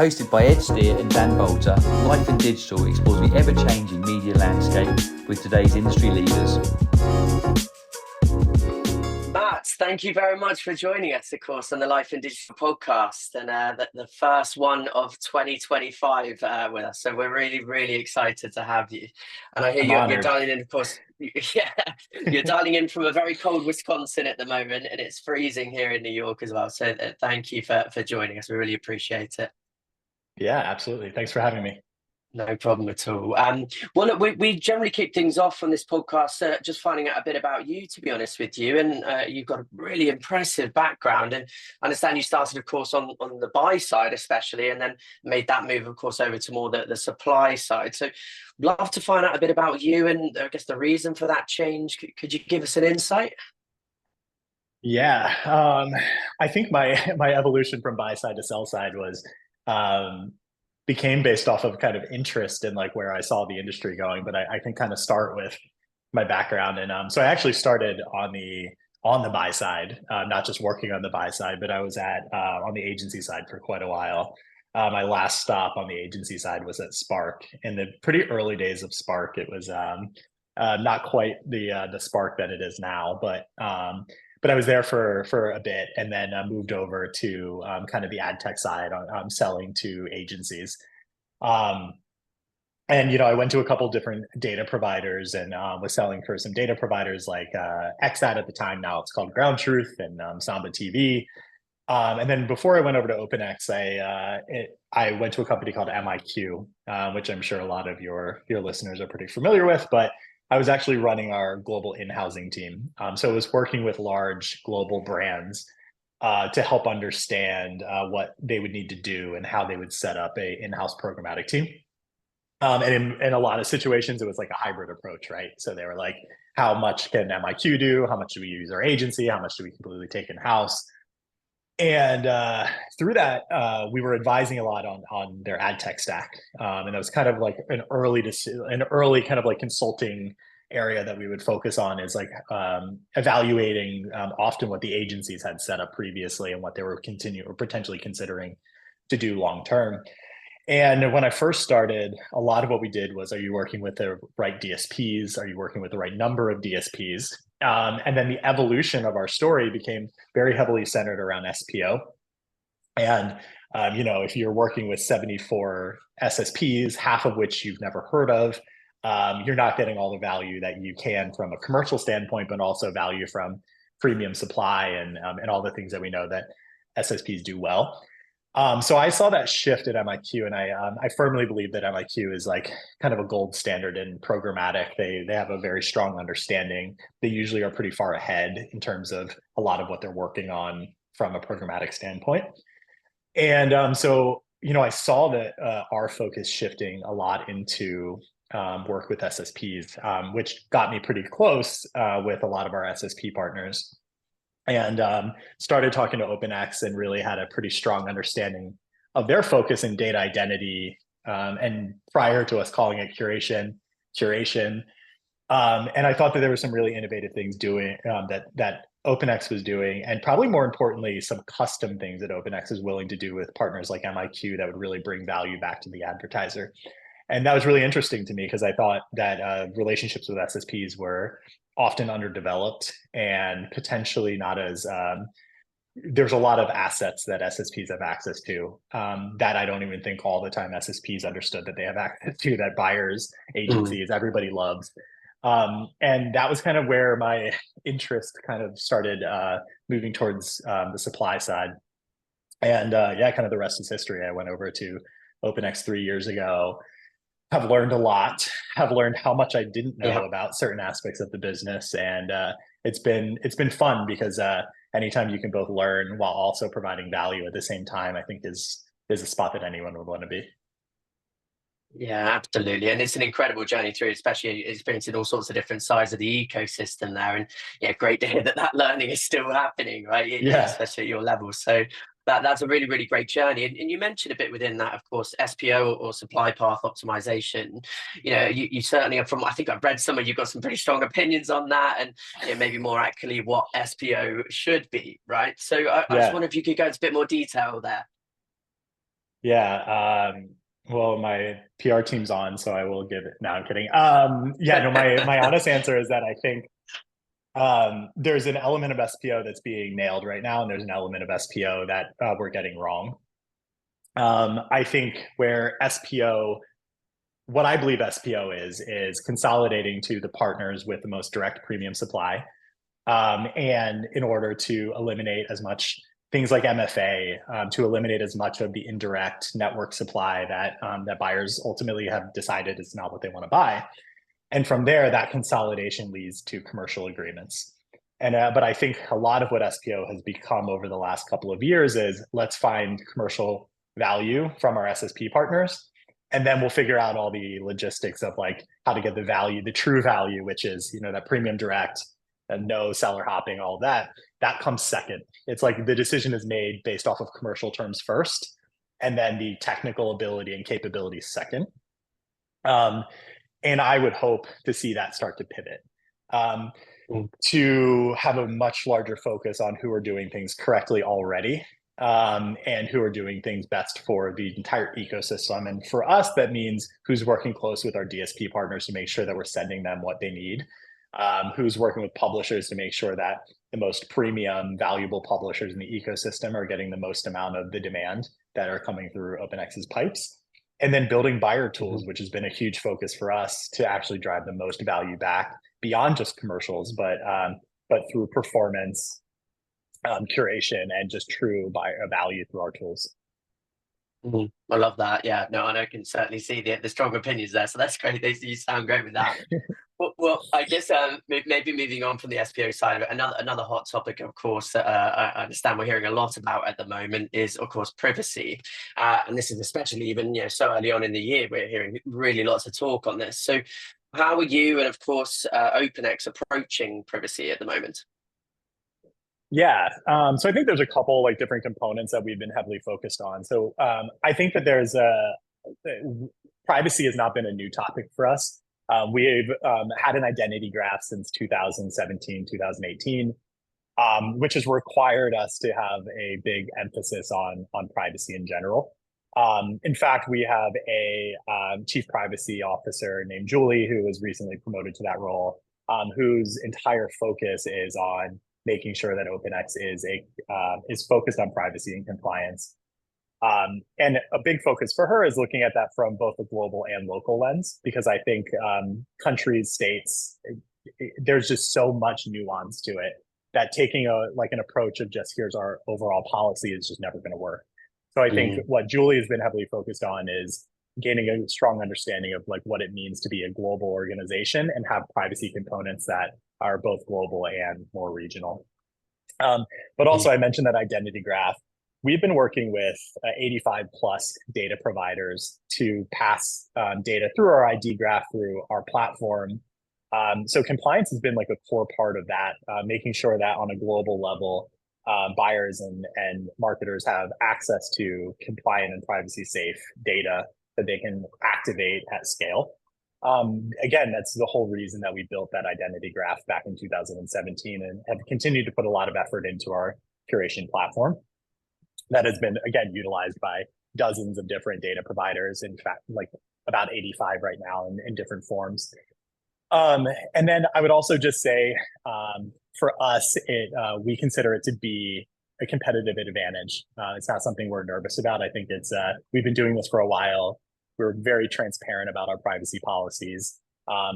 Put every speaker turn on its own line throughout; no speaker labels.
Hosted by Ed Steer and Dan Bolter, Life in Digital explores the ever-changing media landscape with today's industry leaders.
Matt, thank you very much for joining us, of course, on the Life in Digital podcast, and the first one of 2025 with us. So we're really, really excited to have you. And I hear you're dialing in, of course. Yeah, you're dialing in from a very cold Wisconsin at the moment, and it's freezing here in New York as well. So thank you for joining us. We really appreciate it.
Yeah, absolutely. Thanks for having me.
No problem at all. Well, look, we generally kick things off on this podcast just finding out a bit about you, to be honest with you. And you've got a really impressive background. And I understand you started, of course, on the buy side, especially, and then made that move, of course, over to more the supply side. So love to find out a bit about you and I guess the reason for that change. Could you give us an insight?
Yeah, I think my evolution from buy side to sell side was became based off of kind of interest in like where I saw the industry going. But I can kind of start with my background, and so I actually started on the buy side, not just working on the buy side, but I was on the agency side for quite a while. My last stop on the agency side was at Spark. In the pretty early days of Spark, it was not quite the Spark that it is now, but I was there for a bit, and then moved over to kind of the ad tech side on selling to agencies. And I went to a couple different data providers and was selling for some data providers like XAD at the time. Now it's called Ground Truth, and Samba TV. And then before I went over to OpenX, I went to a company called MIQ, which I'm sure a lot of your listeners are pretty familiar with, but I was actually running our global in-housing team. So I was working with large global brands to help understand what they would need to do and how they would set up a in-house programmatic team. And in a lot of situations, it was like a hybrid approach, right? So they were like, how much can MIQ do? How much do we use our agency? How much do we completely take in-house? And through that, we were advising a lot on their ad tech stack, and that was kind of like an early kind of like consulting area that we would focus on, is like evaluating often what the agencies had set up previously and what they were potentially considering to do long term. And when I first started, a lot of what we did was, are you working with the right DSPs? Are you working with the right number of DSPs? And then the evolution of our story became very heavily centered around SPO. And, if you're working with 74 SSPs, half of which you've never heard of, you're not getting all the value that you can from a commercial standpoint, but also value from premium supply and all the things that we know that SSPs do well. So I saw that shift at MIQ, and I firmly believe that MIQ is like kind of a gold standard in programmatic. They have a very strong understanding. They usually are pretty far ahead in terms of a lot of what they're working on from a programmatic standpoint. And so I saw that our focus shifting a lot into work with SSPs, which got me pretty close with a lot of our SSP partners. And started talking to OpenX and really had a pretty strong understanding of their focus in data identity. And prior to us calling it curation. And I thought that there were some really innovative things doing that OpenX was doing, and probably more importantly, some custom things that OpenX is willing to do with partners like MIQ that would really bring value back to the advertiser. And that was really interesting to me because I thought that relationships with SSPs were often underdeveloped and potentially not as there's a lot of assets that SSPs have access to that I don't even think all the time SSPs understood that they have access to, that buyers, agencies, everybody loves. And that was kind of where my interest kind of started moving towards the supply side. And kind of the rest is history. I went over to OpenX 3 years ago. Have learned a lot, have learned how much I didn't know about certain aspects of the business. And it's been fun because anytime you can both learn while also providing value at the same time, I think is a spot that anyone would want to be.
Yeah, absolutely. And it's an incredible journey through, especially experiencing all sorts of different sides of the ecosystem there. And yeah, great to hear that learning is still happening, right? Especially at your level. So that's a really, really great journey. And you mentioned a bit within that, of course, SPO or supply path optimization. You certainly are I think I've read some of you've got some pretty strong opinions on that, and maybe more accurately what SPO should be, right? So I just wonder if you could go into a bit more detail there.
Yeah. Well, my PR team's on, so I will give it. No, I'm kidding. Yeah, no, my honest answer is that I think there's an element of SPO that's being nailed right now, and there's an element of SPO that we're getting wrong. I think where SPO, what I believe SPO is consolidating to the partners with the most direct premium supply. And in order to eliminate as much things like MFA, to eliminate as much of the indirect network supply that that buyers ultimately have decided is not what they want to buy. And from there, that consolidation leads to commercial agreements. And but I think a lot of what SPO has become over the last couple of years is let's find commercial value from our SSP partners, and then we'll figure out all the logistics of like how to get the value, the true value, which is that premium direct and no seller hopping, all of that. That comes second. It's like the decision is made based off of commercial terms first, and then the technical ability and capabilities second. And I would hope to see that start to pivot, to have a much larger focus on who are doing things correctly already, and who are doing things best for the entire ecosystem. And for us, that means who's working close with our DSP partners to make sure that we're sending them what they need, who's working with publishers to make sure that the most premium, valuable publishers in the ecosystem are getting the most amount of the demand that are coming through OpenX's pipes. And then building buyer tools, which has been a huge focus for us to actually drive the most value back beyond just commercials, but through performance, curation, and just true buyer value through our tools.
I love that. Yeah, no, and I can certainly see the strong opinions there. So that's great. You sound great with that. Well, I guess maybe moving on from the SPO side of it, another hot topic, of course, that I understand we're hearing a lot about at the moment is, of course, privacy. And this is especially even so early on in the year, we're hearing really lots of talk on this. So how are you and, of course, OpenX approaching privacy at the moment?
Yeah, so I think there's a couple like different components that we've been heavily focused on. So I think that there's privacy has not been a new topic for us. We've had an identity graph since 2017, 2018, which has required us to have a big emphasis on privacy in general. In fact, we have a chief privacy officer named Julie, who was recently promoted to that role, whose entire focus is on making sure that OpenX is focused on privacy and compliance. And a big focus for her is looking at that from both a global and local lens, because I think countries, states, there's just so much nuance to it that taking an approach of just here's our overall policy is just never going to work. So I think what Julie has been heavily focused on is gaining a strong understanding of like what it means to be a global organization and have privacy components that are both global and more regional. But also I mentioned that identity graph. We've been working with 85 plus data providers to pass data through our ID graph, through our platform. So compliance has been like a core part of that, making sure that on a global level, buyers and marketers have access to compliant and privacy safe data that they can activate at scale. Again, that's the whole reason that we built that identity graph back in 2017 and have continued to put a lot of effort into our curation platform that has been, again, utilized by dozens of different data providers. In fact, like about 85 right now in different forms. And then I would also just say, for us, we consider it to be a competitive advantage. It's not something we're nervous about. I think we've been doing this for a while. We're very transparent about our privacy policies.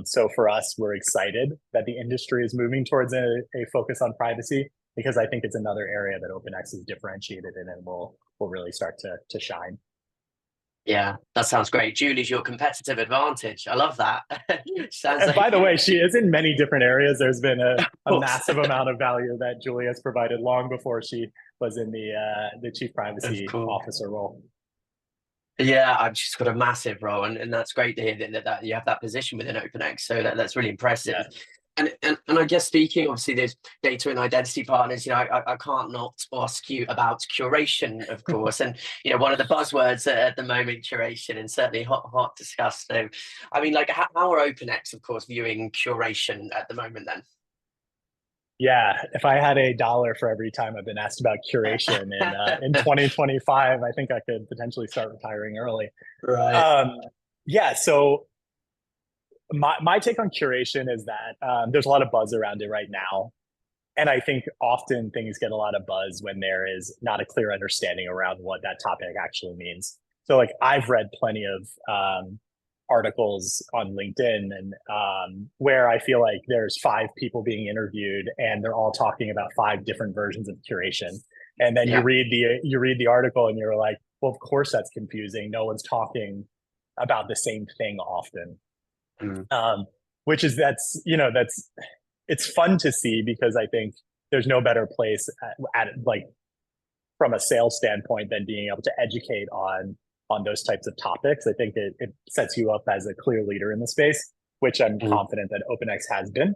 So for us, we're excited that the industry is moving towards a focus on privacy, because I think it's another area that OpenX is differentiated in and will really start to shine.
Yeah, that sounds great. Julie's your competitive advantage. I love that.
And by the way, she is in many different areas. There's been a massive amount of value that Julie has provided long before she was in the chief privacy officer role.
Yeah, I've just got a massive role, and that's great to hear that you have that position within OpenX. So that's really impressive. Yeah. And I guess speaking, obviously, there's data and identity partners. I can't not ask you about curation, of course. And one of the buzzwords at the moment, curation, and certainly hot discussed. So, I mean, like, how are OpenX, of course, viewing curation at the moment? Then.
Yeah, if I had $1 for every time I've been asked about curation in 2025, I think I could potentially start retiring early.
Right.
Um, yeah, so my take on curation is that there's a lot of buzz around it right now. And I think often things get a lot of buzz when there is not a clear understanding around what that topic actually means. So like I've read plenty of articles on LinkedIn and where I feel like there's 5 people being interviewed and they're all talking about 5 different versions of curation. And then
Yeah.
you read the article and you're like, well, of course that's confusing. No one's talking about the same thing often.
Mm.
Which is that's it's fun to see because I think there's no better place at like from a sales standpoint than being able to educate on those types of topics. I think it sets you up as a clear leader in the space, which I'm confident that OpenX has been.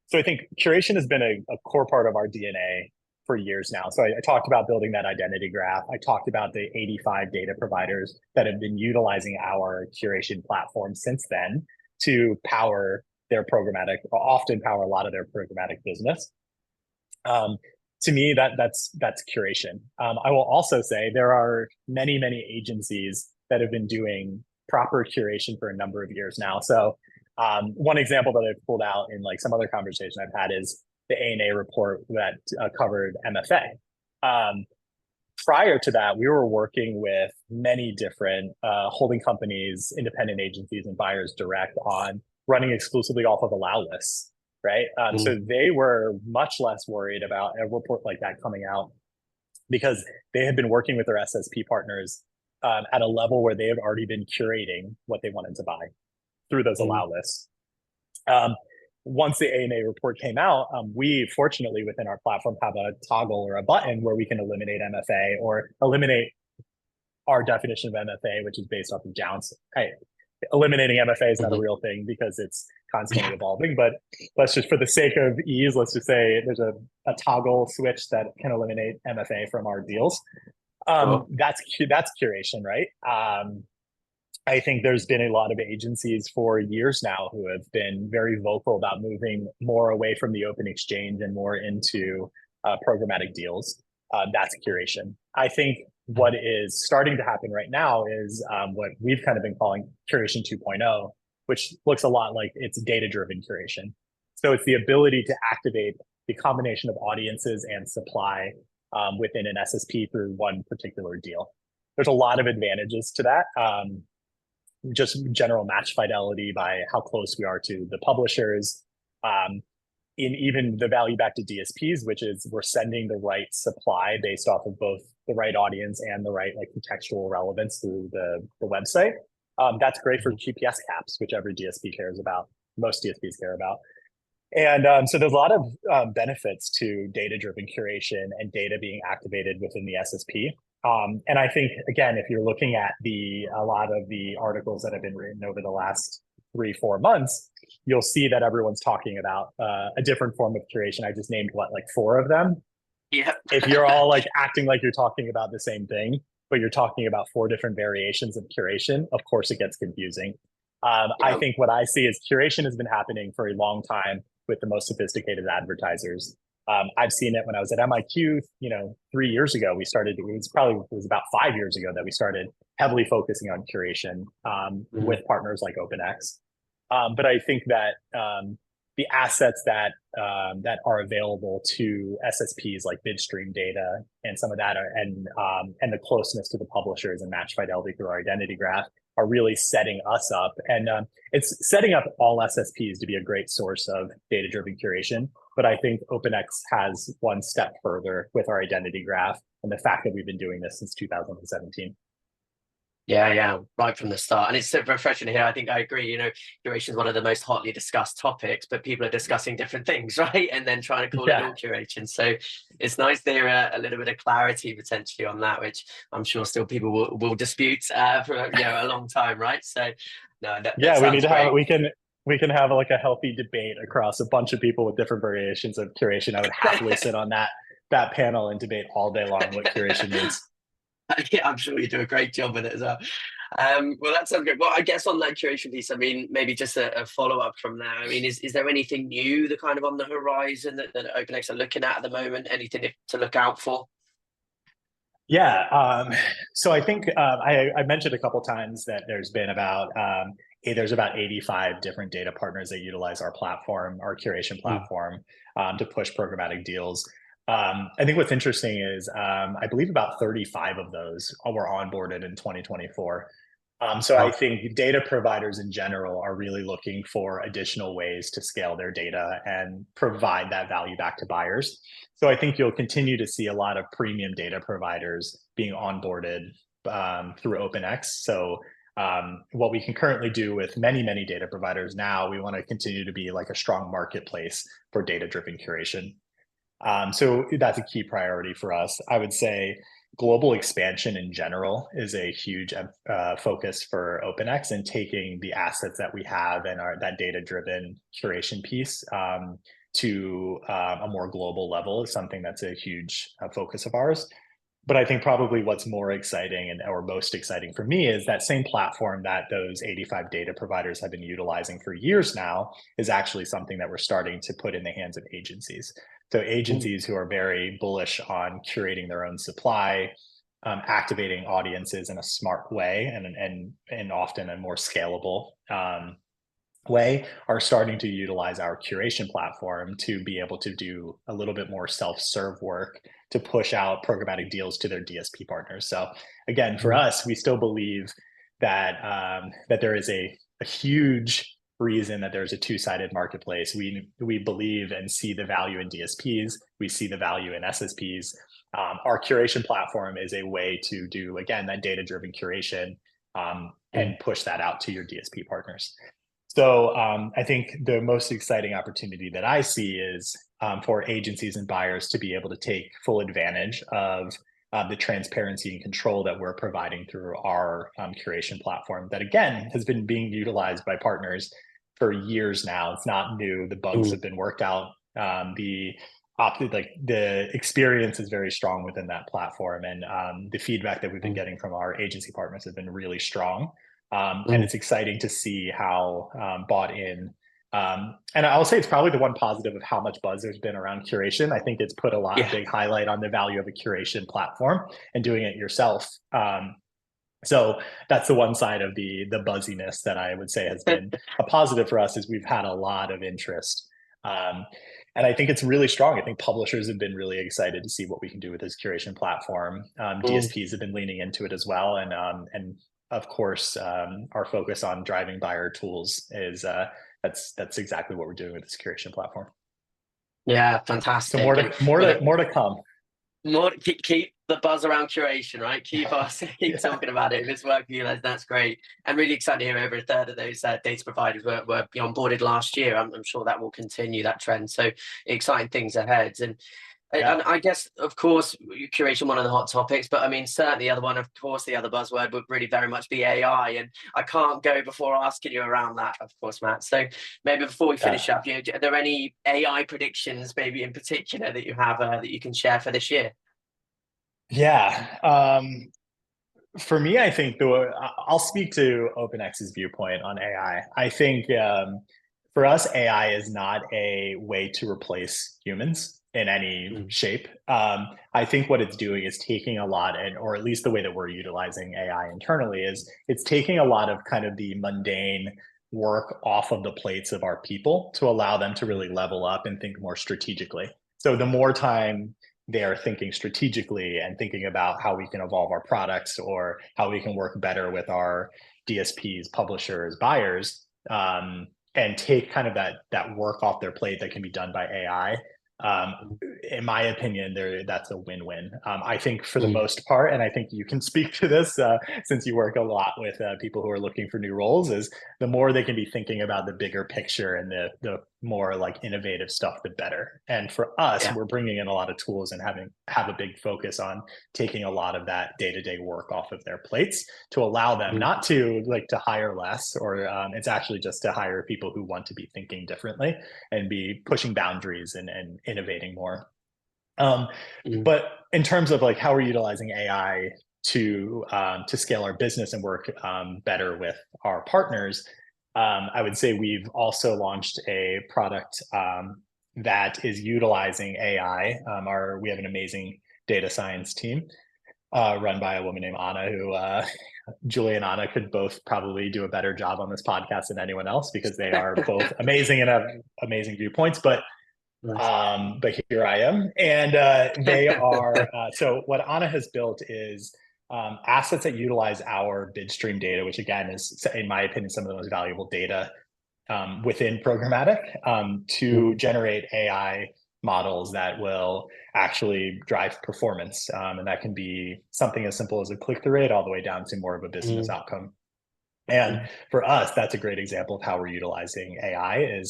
So I think curation has been a core part of our DNA for years now. So I talked about building that identity graph. I talked about the 85 data providers that have been utilizing our curation platform since then to power their programmatic, often power a lot of their programmatic business. To me, that's curation. I will also say there are many agencies that have been doing proper curation for a number of years now. So one example that I've pulled out in like some other conversation I've had is the ANA report that covered MFA. Prior to that, we were working with many different holding companies, independent agencies, and buyers direct on running exclusively off of allow lists, right? So they were much less worried about a report like that coming out because they had been working with their SSP partners at a level where they had already been curating what they wanted to buy through those allow lists. Once the ANA report came out, we fortunately within our platform have a toggle or a button where we can eliminate MFA or eliminate our definition of MFA, which is based off of Jounce. Hey, eliminating MFA is not a real thing because it's constantly evolving, but let's just, for the sake of ease, let's just say there's a toggle switch that can eliminate MFA from our deals. That's curation, right? I think there's been a lot of agencies for years now who have been very vocal about moving more away from the open exchange and more into programmatic deals. That's curation. I think what is starting to happen right now is what we've kind of been calling curation 2.0, which looks a lot like it's data-driven curation. So it's the ability to activate the combination of audiences and supply within an SSP through one particular deal. There's a lot of advantages to that. Just general match fidelity by how close we are to the publishers, in even the value back to DSPs, which is we're sending the right supply based off of both the right audience and the right like contextual relevance through the website. That's great for QPS caps, which every DSP cares about, most DSPs care about. And so there's a lot of benefits to data-driven curation and data being activated within the SSP. And I think, again, if you're looking at a lot of the articles that have been written over the last 3-4 months, you'll see that everyone's talking about a different form of curation. I just named like 4 of them.
Yeah.
If you're all like acting like you're talking about the same thing, but you're talking about 4 different variations of curation, of course it gets confusing. I think what I see is curation has been happening for a long time with the most sophisticated advertisers. I've seen it when I was at MIQ, 3 years ago, it was about 5 years ago that we started heavily focusing on curation with partners like OpenX. But I think that the assets that are available to SSPs like Bidstream data and some of that and the closeness to the publishers and match fidelity through our identity graph are really setting us up. And it's setting up all SSPs to be a great source of data-driven curation. But I think OpenX has one step further with our identity graph and the fact that we've been doing this since 2017.
Yeah, right from the start. And it's so refreshing to hear. I think I agree, curation is one of the most hotly discussed topics, but people are discussing different things, right? And then trying to call it all curation. So it's nice to hear a little bit of clarity potentially on that, which I'm sure still people will dispute for a long time, right? So no,
we need to have we can have like a healthy debate across a bunch of people with different variations of curation. I would happily sit on that panel and debate all day long what curation means.
Yeah, I'm sure you do a great job with it as well. Well, that sounds good. Well, I guess on that curation piece, I mean, maybe just a follow-up from there. I mean, is there anything new that kind of on the horizon that OpenX are looking at the moment? Anything to look out for?
Yeah. So I think I mentioned a couple times that there's about 85 different data partners that utilize our platform, our curation platform, to push programmatic deals. I think what's interesting is I believe about 35 of those were onboarded in 2024. So I think data providers in general are really looking for additional ways to scale their data and provide that value back to buyers. So I think you'll continue to see a lot of premium data providers being onboarded through OpenX. So what we can currently do with many data providers now, we want to continue to be like a strong marketplace for data-driven curation. So that's a key priority for us. I would say global expansion in general is a huge focus for OpenX, and taking the assets that we have and that data-driven curation piece to a more global level is something that's a huge focus of ours. But I think probably what's more exciting or most exciting for me is that same platform that those 85 data providers have been utilizing for years now is actually something that we're starting to put in the hands of agencies. So agencies who are very bullish on curating their own supply, activating audiences in a smart way and often a more scalable way, are starting to utilize our curation platform to be able to do a little bit more self-serve work to push out programmatic deals to their DSP partners. So again, for us, we still believe that that there is a huge reason that there's a two-sided marketplace. We believe and see the value in DSPs. We see the value in SSPs. Our curation platform is a way to do, again, that data-driven curation and push that out to your DSP partners. So I think the most exciting opportunity that I see is for agencies and buyers to be able to take full advantage of the transparency and control that we're providing through our curation platform that, again, has been being utilized by partners for years now. It's not new. The bugs have been worked out. The experience is very strong within that platform, and the feedback that we've been getting from our agency partners has been really strong. And it's exciting to see how bought in. And I'll say it's probably the one positive of how much buzz there's been around curation. I think it's put a big highlight on the value of a curation platform and doing it yourself. So that's the one side of the buzziness that I would say has been a positive for us, is we've had a lot of interest. And I think it's really strong. I think publishers have been really excited to see what we can do with this curation platform. DSPs have been leaning into it as well. And of course, our focus on driving buyer tools is that's exactly what we're doing with this curation platform.
Yeah, fantastic.
So more to come.
More keep the buzz around curation, right? Keep talking about it. If it's working, that's great. And really excited to hear over a third of those data providers were onboarded last year. I'm sure that will continue that trend. So exciting things ahead. And I guess, of course, curation, one of the hot topics, but I mean, certainly the other one, of course, the other buzzword would really very much be AI. And I can't go before asking you around that, of course, Matt. So maybe before we finish up, are there any AI predictions, maybe in particular, that you have that you can share for this year?
Yeah. For me, I think I'll speak to OpenX's viewpoint on AI. I think for us, AI is not a way to replace humans in any shape. I think what it's doing is taking a lot, or at least the way that we're utilizing AI internally, is it's taking a lot of kind of the mundane work off of the plates of our people to allow them to really level up and think more strategically. So the more time they are thinking strategically and thinking about how we can evolve our products or how we can work better with our DSPs, publishers, buyers, and take kind of that work off their plate that can be done by AI. In my opinion, that's a win-win. I think for the most part, and I think you can speak to this since you work a lot with people who are looking for new roles, is the more they can be thinking about the bigger picture and the more like innovative stuff, the better. And for us, we're bringing in a lot of tools and have a big focus on taking a lot of that day-to-day work off of their plates to allow them not to hire less, or it's actually just to hire people who want to be thinking differently and be pushing boundaries and innovating more. But in terms of like how we're utilizing AI to scale our business and work better with our partners. I would say we've also launched a product that is utilizing AI. We have an amazing data science team run by a woman named Anna, who Julie and Anna could both probably do a better job on this podcast than anyone else, because they are both amazing and have amazing viewpoints. But here I am, and they are. So what Anna has built is assets that utilize our bid stream data, which again is, in my opinion, some of the most valuable data within programmatic, to generate AI models that will actually drive performance. And that can be something as simple as a click-through rate all the way down to more of a business outcome. And for us, that's a great example of how we're utilizing AI.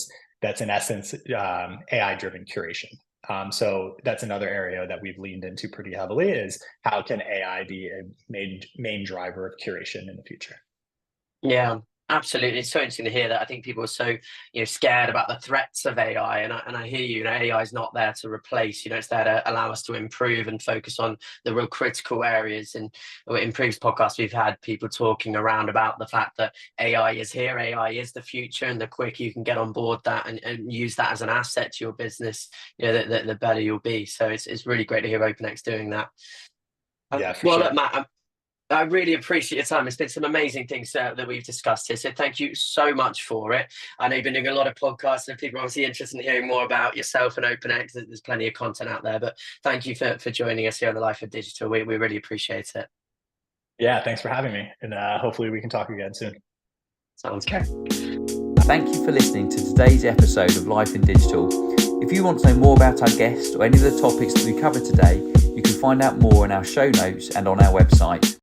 That's in essence AI-driven curation. So that's another area that we've leaned into pretty heavily, is how can AI be a main driver of curation in the future?
Yeah, absolutely. It's so interesting to hear that. I think people are so scared about the threats of AI, and I hear you. AI is not there to replace. It's there to allow us to improve and focus on the real critical areas. And in previous podcasts, we've had people talking around about the fact that AI is here. AI is the future, and the quicker you can get on board that and use that as an asset to your business, the better you'll be. So it's really great to hear OpenX doing that.
Yeah, for sure.
Look, Matt, I really appreciate your time. It's been some amazing things that we've discussed here. So thank you so much for it. I know you've been doing a lot of podcasts, and people are obviously interested in hearing more about yourself and OpenX. There's plenty of content out there, but thank you for joining us here on The Life of Digital. We really appreciate it.
Yeah, thanks for having me. And hopefully we can talk again soon.
Sounds good.
Thank you for listening to today's episode of Life in Digital. If you want to know more about our guest or any of the topics that we covered today, you can find out more in our show notes and on our website.